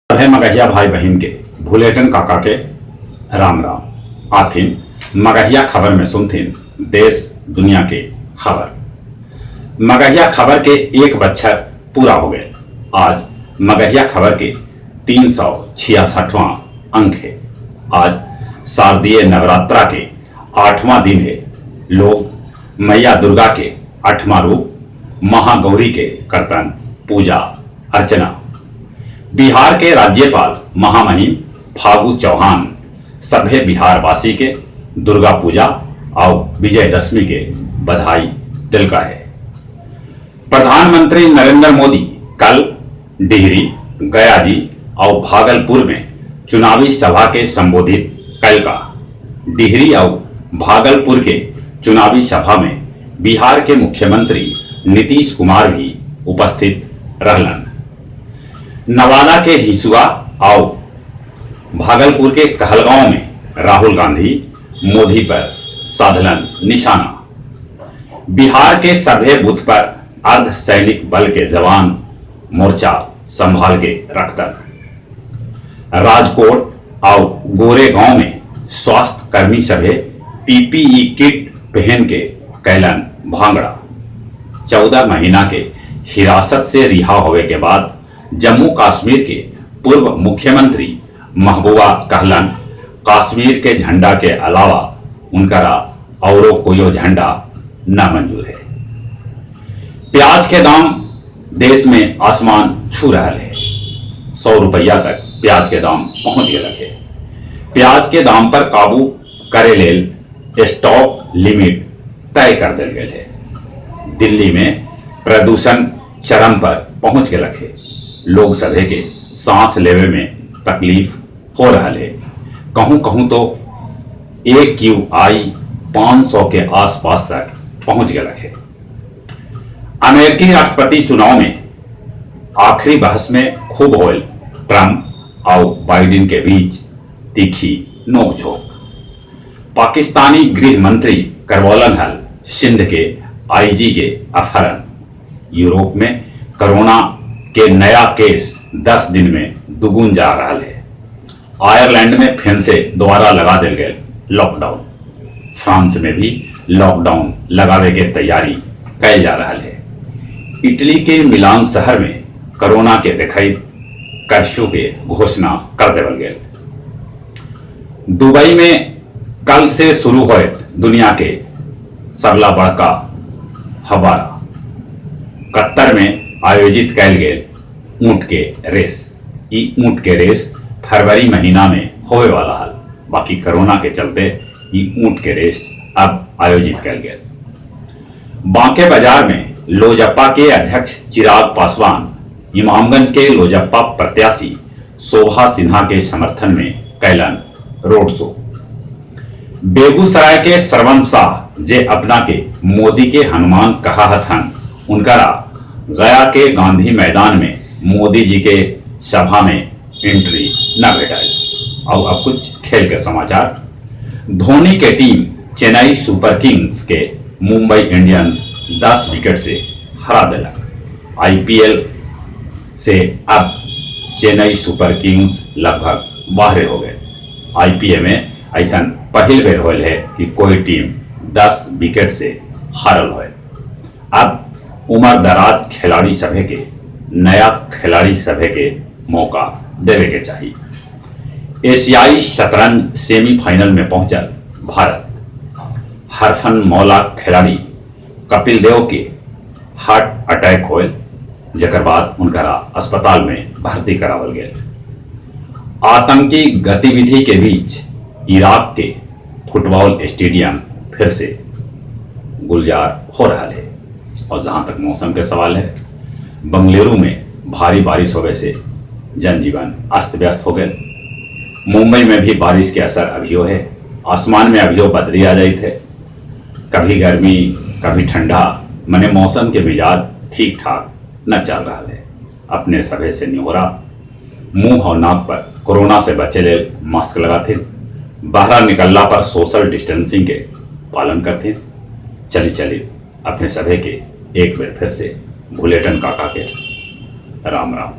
है मगहिया भाई बहन के भूलेटन काका के राम राम आथिन मगहिया खबर में सुनथिन देश दुनिया के खबर। मगहिया खबर के एक बच्छर पूरा हो गए। आज मगहिया खबर के 366वां अंक है। आज शारदीय नवरात्रा के 8वां दिन है। लोग मैया दुर्गा के 8वां रूप महागौरी के कीर्तन पूजा अर्चना। बिहार के राज्यपाल महामहिम फागू चौहान सभे बिहारवासी के दुर्गा पूजा और विजयदशमी के बधाई तिलका है। प्रधानमंत्री नरेंद्र मोदी कल डिहरी, गयाजी और भागलपुर में चुनावी सभा के संबोधित कलका। डिहरी और भागलपुर के चुनावी सभा में बिहार के मुख्यमंत्री नीतीश कुमार भी उपस्थित रहलन। नवादा के हिसुआ और भागलपुर के कहलगांव में राहुल गांधी मोदी पर साधलन निशाना। बिहार के सभे बूथ पर अर्धसैनिक बल के जवान मोर्चा संभाल के रखतन। राजकोट और गोरेगांव में स्वास्थ्य कर्मी सभे पीपीई किट पहन के कैलन भांगड़ा। 14 महीना के हिरासत से रिहा होने के बाद जम्मू कश्मीर के पूर्व मुख्यमंत्री महबूबा कहलन कश्मीर के झंडा के अलावा उनकरा और कोई झंडा न मंजूर है। प्याज के दाम देश में आसमान छू रहा है। 100 रुपया तक प्याज के दाम पहुंच गए है। प्याज के दाम पर काबू करे लेल स्टॉक लिमिट तय कर दिल गए है। दिल्ली में प्रदूषण चरम पर पहुंच गए है। लोग सभे के सांस लेवे में तकलीफ हो रहा है। कहूं कहूं तो AQI 500 के आसपास तक पहुंच गया है। अमेरिकी राष्ट्रपति चुनाव में आखिरी बहस में खूब होल ट्रंप और बाइडेन के बीच तीखी नोकझोंक। पाकिस्तानी गृह मंत्री करवौलन हल सिंध के IG के अपहरण। यूरोप में कोरोना के नया केस 10 दिन में दुगुन जा रहा है। आयरलैंड में फिर से दोबारा लगा दिल गए लॉकडाउन। फ्रांस में भी लॉकडाउन लगावे के तैयारी कैल जा रहा है। इटली के मिलान शहर में कोरोना के दिखाई कर्फ्यू के घोषणा कर देवल गए। दुबई में कल से शुरू हुए दुनिया के सबला बड़का फव्वारा। कतर में आयोजित कैल गए ऊंट के रेस। ऊंट के रेस फरवरी महीना में होवे वाला हल। बाकी कोरोना के चलते ऊंट के रेस अब आयोजित कैल गए। बांके बाजार में लोजपा के अध्यक्ष चिराग पासवान इमामगंज के लोजपा प्रत्याशी शोभा सिन्हा के समर्थन में कैलन रोड शो। बेगूसराय के श्रवण शाह जे अपना के मोदी के हनुमान कहा हथन उनकरा गया के गांधी मैदान में मोदी जी के सभा में एंट्री न भेटाई। और अब कुछ खेल के समाचार। धोनी के टीम चेन्नई सुपर किंग्स के मुंबई इंडियंस 10 विकेट से हरा दिलक। IPL से अब चेन्नई सुपर किंग्स लगभग बाहर हो गए। IPL में ऐसा पहल बेर होल है कि कोई टीम 10 विकेट से हारल हो। अब उम्र दराज खिलाड़ी सभे के नया खिलाड़ी सभे के मौका देवे के चाहिए। एशियाई शतरंज सेमीफाइनल में पहुंचल भारत। हरफन मौला खिलाड़ी कपिल देव के हार्ट अटैक होल जकर बाद उनकरा अस्पताल में भर्ती करावल गए। आतंकी गतिविधि के बीच इराक के फुटबॉल स्टेडियम फिर से गुलजार हो रहा है। और जहां तक मौसम के सवाल है, बंगलुरु में भारी बारिश होने से जनजीवन अस्त व्यस्त हो गए। मुंबई में भी बारिश के असर अभियो है। आसमान में अभियो बदरी आ जाए थे। कभी गर्मी कभी ठंडा, मने मौसम के मिजाज ठीक ठाक न चल रहा है। अपने सभे से निहोरा मुंह और नाक पर कोरोना से बचे ले मास्क लगाते, बाहर निकलना पर सोशल डिस्टेंसिंग के पालन करते। चलिए अपने सभे के एक बार फिर से भूलेटन काका के राम राम।